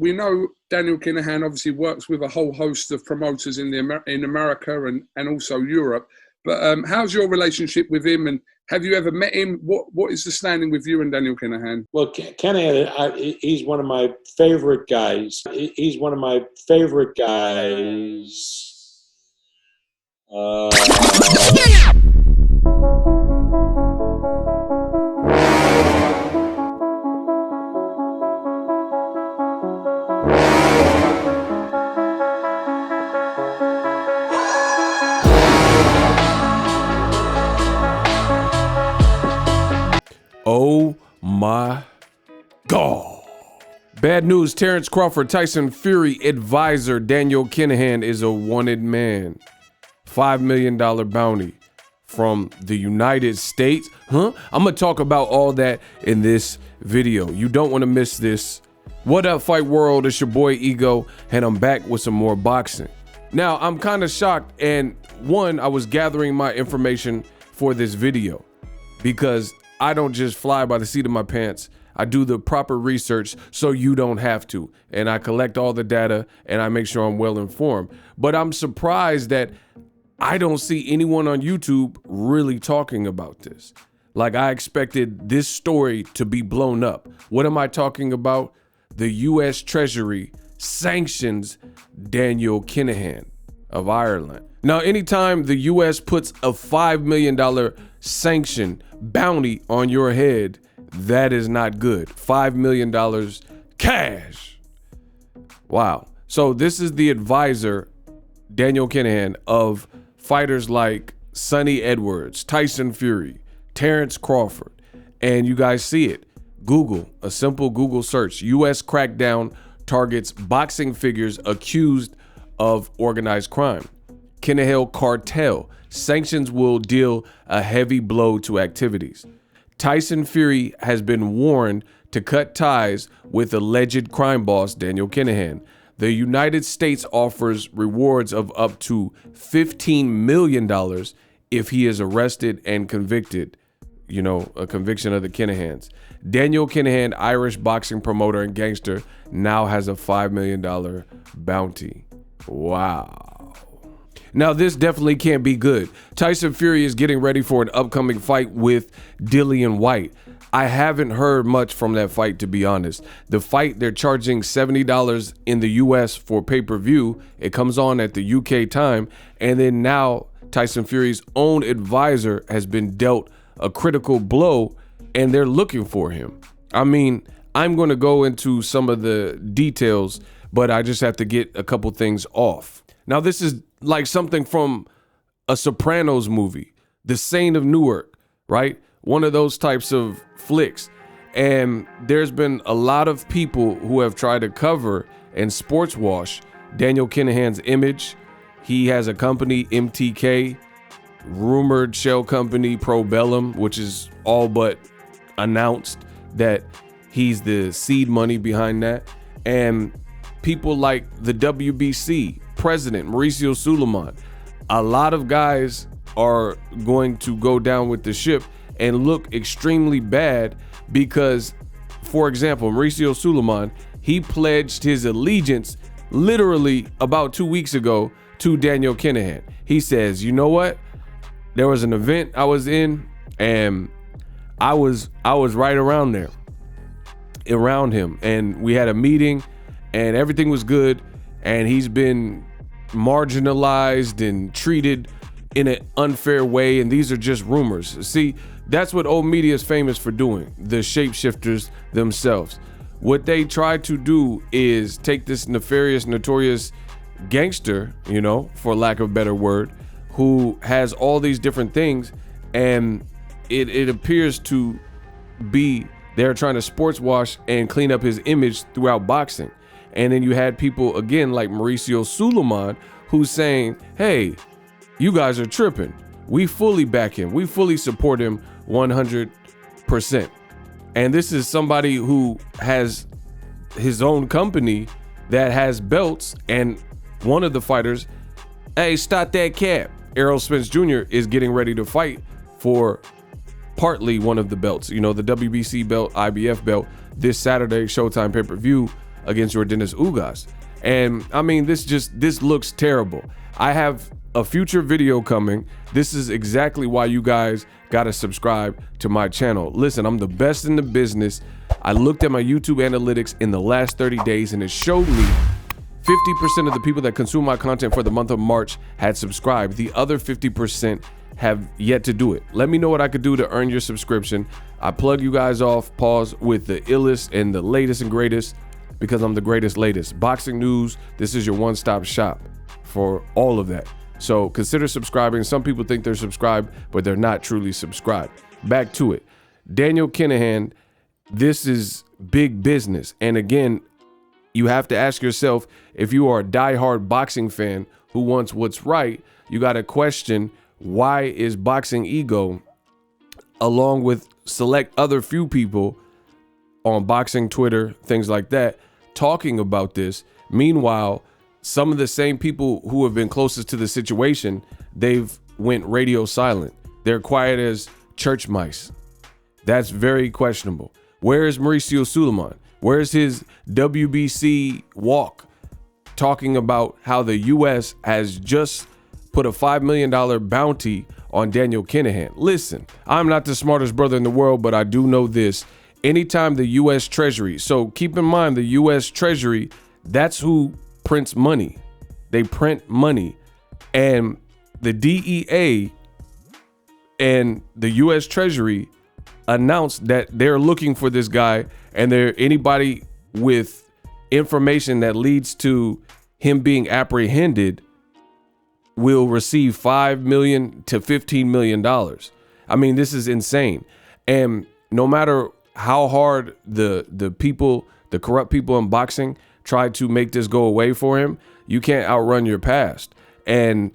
we know Daniel Kinahan obviously works with a whole host of promoters in America and also Europe. But how's your relationship with him, and have you ever met him? What is the standing with you and Daniel Kinahan? Well, Kinahan, he's one of my favorite guys. He's one of my favorite guys. Oh my God. Bad news, Terence Crawford, Tyson Fury advisor Daniel Kinahan is a wanted man. $5 million bounty from the United States. I'm gonna talk about all that in this video. You don't wanna miss this. What up, Fight World? It's your boy Ego, and I'm back with some more boxing. Now, I'm kind of shocked, and I was gathering my information for this video because I don't just fly by the seat of my pants. I do the proper research so you don't have to. And I collect all the data and I make sure I'm well informed. But I'm surprised that I don't see anyone on YouTube really talking about this. Like, I expected this story to be blown up. What am I talking about? The U.S. Treasury sanctions Daniel Kinahan of Ireland. Now, anytime the U.S. puts a $5 million sanction bounty on your head, that is not good. $5 million cash. Wow. So this is the advisor, Daniel Kinahan, of fighters like Sonny Edwards, Tyson Fury, Terence Crawford. And you guys see it. Google, a simple Google search. U.S. crackdown targets boxing figures accused of organized crime. Kinahan cartel. Sanctions will deal a heavy blow to activities. Tyson Fury has been warned to cut ties with alleged crime boss Daniel Kinahan. The United States offers rewards of up to $15 million if he is arrested and convicted. You know, a conviction of the Kinahans. Daniel Kinahan, Irish boxing promoter and gangster, now has a $5 million bounty. Wow. Now, this definitely can't be good. Tyson Fury is getting ready for an upcoming fight with Dillian Whyte. I haven't heard much from that fight, to be honest. The fight, they're charging $70 in the US for pay-per-view. It comes on at the UK time. And then now Tyson Fury's own advisor has been dealt a critical blow and they're looking for him. I mean, I'm going to go into some of the details, but I just have to get a couple things off. Now, this is like something from a Sopranos movie, The Saint of Newark, right? One of those types of flicks. And there's been a lot of people who have tried to cover and sports wash Daniel Kinahan's image. He has a company, MTK, rumored shell company, Probellum, which is all but announced that he's the seed money behind that. And people like the WBC president, Mauricio Suleiman. A lot of guys are going to go down with the ship and look extremely bad because, for example, Mauricio Suleiman, he pledged his allegiance literally about 2 weeks ago to Daniel Kinahan. He says, you know what? There was an event I was in and I was right around there, around him. And we had a meeting and everything was good. And he's been marginalized and treated in an unfair way. And these are just rumors. See, that's what old media is famous for doing, the shapeshifters themselves. What they try to do is take this nefarious, notorious gangster, you know, for lack of a better word, who has all these different things, and it appears to be they're trying to sports wash and clean up his image throughout boxing. And then you had people, again, like Mauricio Suleiman, who's saying, hey, you guys are tripping. We fully back him. We fully support him 100%. And this is somebody who has his own company that has belts. And one of the fighters, hey, stop that cap. Errol Spence Jr. is getting ready to fight for partly one of the belts, you know, the WBC belt, IBF belt, this Saturday, Showtime pay-per-view. against Yordenis Ugas. And I mean, this looks terrible. I have a future video coming. This is exactly why you guys gotta subscribe to my channel. Listen, I'm the best in the business. I looked at my YouTube analytics in the last 30 days and it showed me 50% of the people that consume my content for the month of March had subscribed. The other 50% have yet to do it. Let me know what I could do to earn your subscription. I plug you guys off, pause, with the illest and the latest and greatest, because I'm the greatest latest. Boxing news, this is your one-stop shop for all of that. So consider subscribing. Some people think they're subscribed, but they're not truly subscribed. Back to it. Daniel Kinahan, this is big business. And again, you have to ask yourself, if you are a diehard boxing fan who wants what's right, you got to question, why is BOXINGEGO, along with select other few people on boxing Twitter, things like that, talking about this? Meanwhile, some of the same people who have been closest to the situation, they've went radio silent. They're quiet as church mice. That's very questionable. Where is Mauricio Suleiman? Where's his WBC walk talking about how the U.S. has just put a $5 million bounty on Daniel Kinahan? Listen, I'm not the smartest brother in the world, but I do know this. Anytime the U.S. Treasury, so keep in mind the U.S. Treasury, that's who prints money. They print money. And the D.E.A. and the U.S. Treasury announced that they're looking for this guy, and anybody with information that leads to him being apprehended will receive $5 million to $15 million. I mean, this is insane. And no matter how hard the people, the corrupt people in boxing try to make this go away for him, you can't outrun your past. And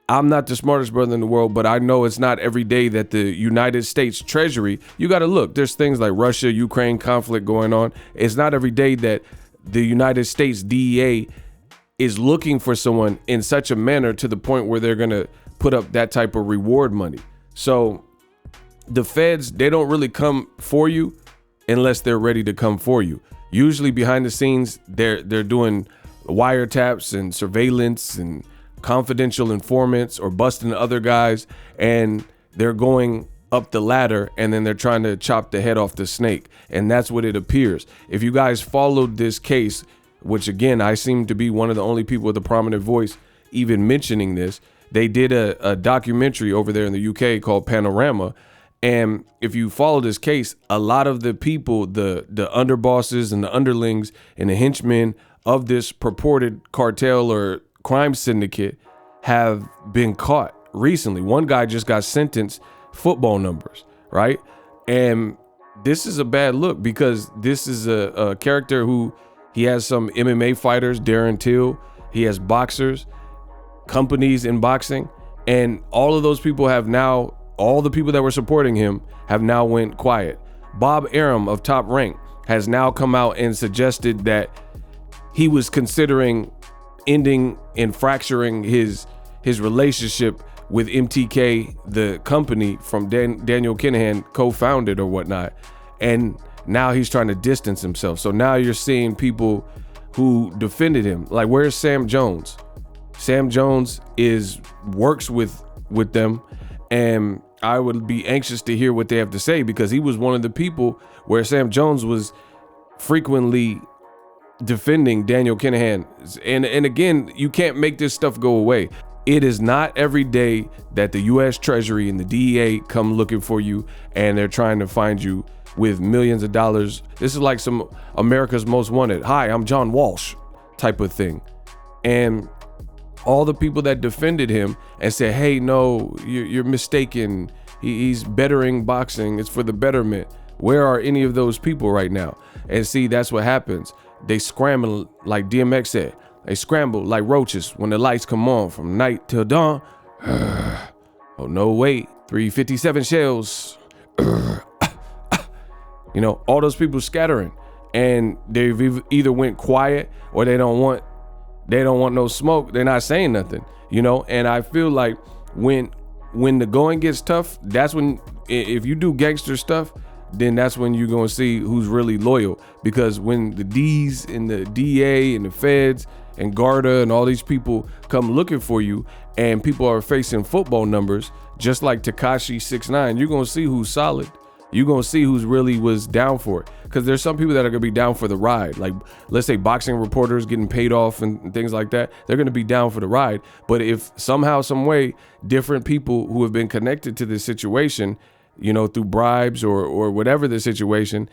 I'm not the smartest brother in the world, but I know it's not every day that the United States Treasury, you got to look, there's things like Russia, Ukraine conflict going on. It's not every day that the United States D.E.A. is looking for someone in such a manner to the point where they're going to put up that type of reward money. So the feds, they don't really come for you unless they're ready to come for you. Usually behind the scenes, they're doing wiretaps and surveillance and confidential informants or busting other guys, and they're going up the ladder, and then they're trying to chop the head off the snake. And that's what it appears. If you guys followed this case, which again, I seem to be one of the only people with a prominent voice even mentioning this, they did a documentary over there in the UK called Panorama. And if you follow this case, a lot of the people, the underbosses and the underlings and the henchmen of this purported cartel or crime syndicate have been caught recently. One guy just got sentenced, football numbers, right? And this is a bad look, because this is a character who, he has some MMA fighters, Darren Till, he has boxers, companies in boxing, and all of those people have now, all the people that were supporting him have now went quiet. Bob Arum of Top Rank has now come out and suggested that he was considering ending and fracturing his relationship with MTK, the company from Daniel Kinahan co-founded or whatnot. And now he's trying to distance himself. So now you're seeing people who defended him. Like, where's Sam Jones? Sam Jones works with them, and I would be anxious to hear what they have to say, because he was one of the people where Sam Jones was frequently defending Daniel Kinahan. And again, you can't make this stuff go away. It is not every day that the U.S. Treasury and the D.E.A. come looking for you and they're trying to find you with millions of dollars. This is like some America's Most Wanted. Hi, I'm John Walsh type of thing. And all the people that defended him and said, hey, no, you're mistaken. He's bettering boxing. It's for the betterment. Where are any of those people right now? And see, that's what happens. They scramble, like DMX said. They scramble like roaches when the lights come on from night till dawn. Oh, no, wait. 357 shells. You know, all those people scattering, and they've either went quiet or they don't want no smoke. They're not saying nothing, you know? And I feel like when the going gets tough, that's when, if you do gangster stuff, then that's when you're gonna see who's really loyal. Because when the D's and the D.E.A and the feds and Garda and all these people come looking for you, and people are facing football numbers, just like Tekashi 6ix9ine, you're gonna see who's solid. You're gonna see who's really was down for it. Because there's some people that are gonna be down for the ride. Like, let's say boxing reporters getting paid off and things like that. They're gonna be down for the ride. But if somehow, some way, different people who have been connected to this situation, you know, through bribes or whatever the situation,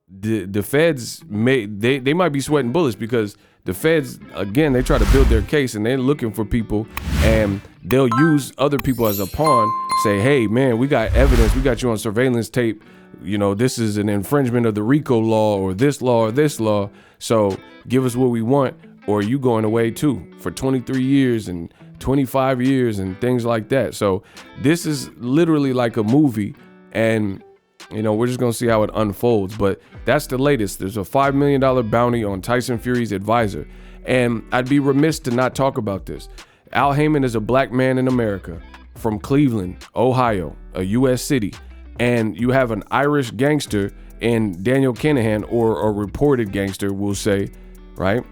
the feds they might be sweating bullets, because the feds, again, they try to build their case and they're looking for people, and they'll use other people as a pawn. Say, hey man, we got evidence, we got you on surveillance tape, you know, this is an infringement of the RICO law or this law, so give us what we want, or you going away too for 23 years and 25 years and things like that. So this is literally like a movie, and you know, we're just gonna see how it unfolds. But that's the latest. There's a $5 million bounty on Tyson Fury's advisor, and I'd be remiss to not talk about this. Al Haymon is a black man in America from Cleveland, Ohio, a U.S. city, and you have an Irish gangster in Daniel KINAHAN, or a reported gangster, we'll say, right?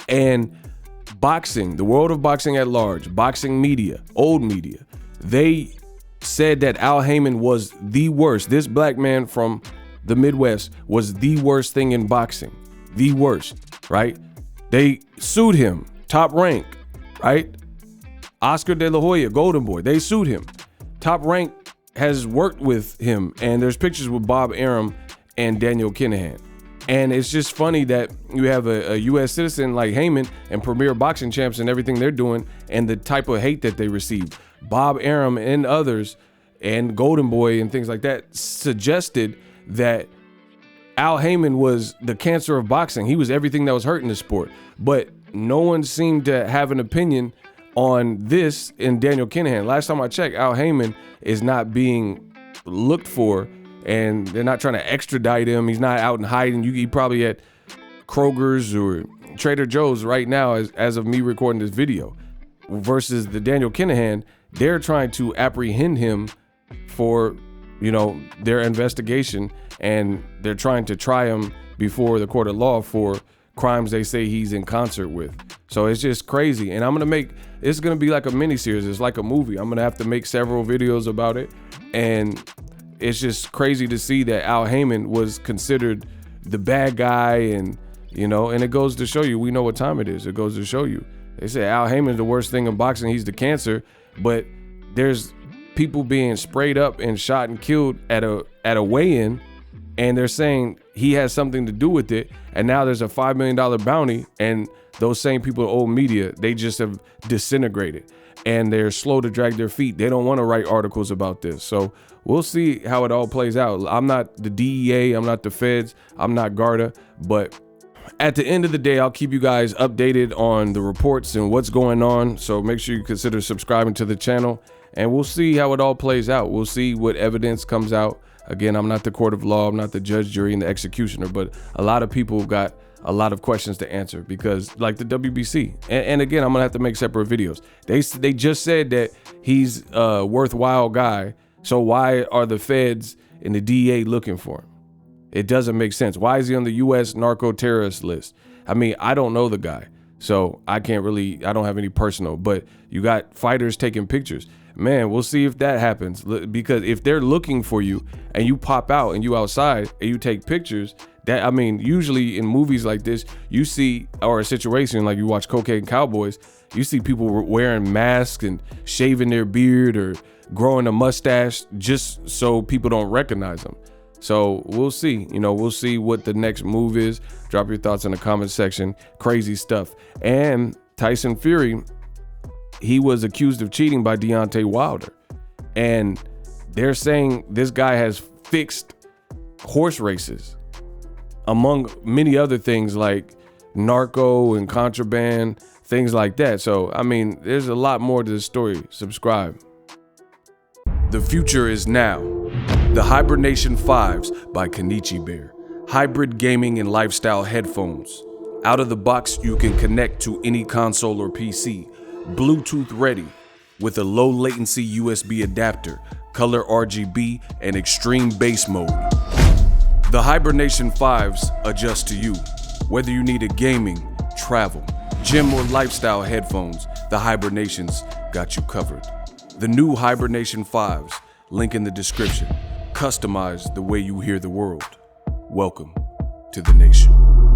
And boxing, the world of boxing at large, boxing media, old media, they said that Al Haymon was the worst. This black man from the Midwest was the worst thing in boxing, the worst, right? They sued him, Top Rank, right? Oscar De La Hoya, Golden Boy, they sued him. Top Rank has worked with him, and there's pictures with Bob Arum and Daniel KINAHAN. And it's just funny that you have a U.S. citizen like Haymon and premier boxing champs and everything they're doing, and the type of hate that they receive. Bob Arum and others and Golden Boy and things like that suggested that Al Haymon was the cancer of boxing. He was everything that was hurting the sport. But no one seemed to have an opinion on this in Daniel KINAHAN. Last time I checked, Al Haymon is not being looked for, and they're not trying to extradite him. He's not out in hiding. He probably at Kroger's or Trader Joe's right now as of me recording this video. Versus the Daniel KINAHAN, they're trying to apprehend him for, you know, their investigation, and they're trying to try him before the court of law for crimes they say he's in concert with. So it's just crazy. And it's gonna be like a mini series. It's like a movie. I'm gonna have to make several videos about it. And it's just crazy to see that Al Haymon was considered the bad guy, and you know, and it goes to show you, we know what time it is. It goes to show you. They say Al Haymon's the worst thing in boxing, he's the cancer, but there's people being sprayed up and shot and killed at a weigh-in, and they're saying he has something to do with it, and now there's a $5 million bounty, and those same people in old media, they just have disintegrated, and they're slow to drag their feet. They don't want to write articles about this. So we'll see how it all plays out. I'm not the DEA, I'm not the feds, I'm not Garda, but at the end of the day, I'll keep you guys updated on the reports and what's going on. So make sure you consider subscribing to the channel, and we'll see how it all plays out. We'll see what evidence comes out. Again, I'm not the court of law. I'm not the judge, jury, and the executioner, but a lot of people got a lot of questions to answer, because like the WBC, and again, I'm gonna have to make separate videos. They just said that he's a worthwhile guy. So why are the feds and the DEA looking for him? It doesn't make sense. Why is he on the U.S. narco terrorist list? I mean, I don't know the guy, so I don't have any personal, but you got fighters taking pictures. Man, we'll see if that happens, because if they're looking for you and you pop out and you outside and you take pictures, that, I mean, usually in movies like this, you see, or a situation like you watch Cocaine Cowboys, you see people wearing masks and shaving their beard or growing a mustache just so people don't recognize them. So we'll see, you know, we'll see what the next move is. Drop your thoughts in the comment section. Crazy stuff. And Tyson Fury, he was accused of cheating by Deontay Wilder. And they're saying this guy has fixed horse races, among many other things like narco and contraband, things like that. So, I mean, there's a lot more to the story. Subscribe. The future is now. The Hibernation 5s by Kenichi Bear. Hybrid gaming and lifestyle headphones. Out of the box, you can connect to any console or PC. Bluetooth ready with a low latency USB adapter, color RGB, and extreme bass mode. The Hibernation 5s adjust to you. Whether you need a gaming, travel, gym, or lifestyle headphones, the Hibernations got you covered. The new Hibernation 5s, link in the description, customized the way you hear the world. Welcome to the nation.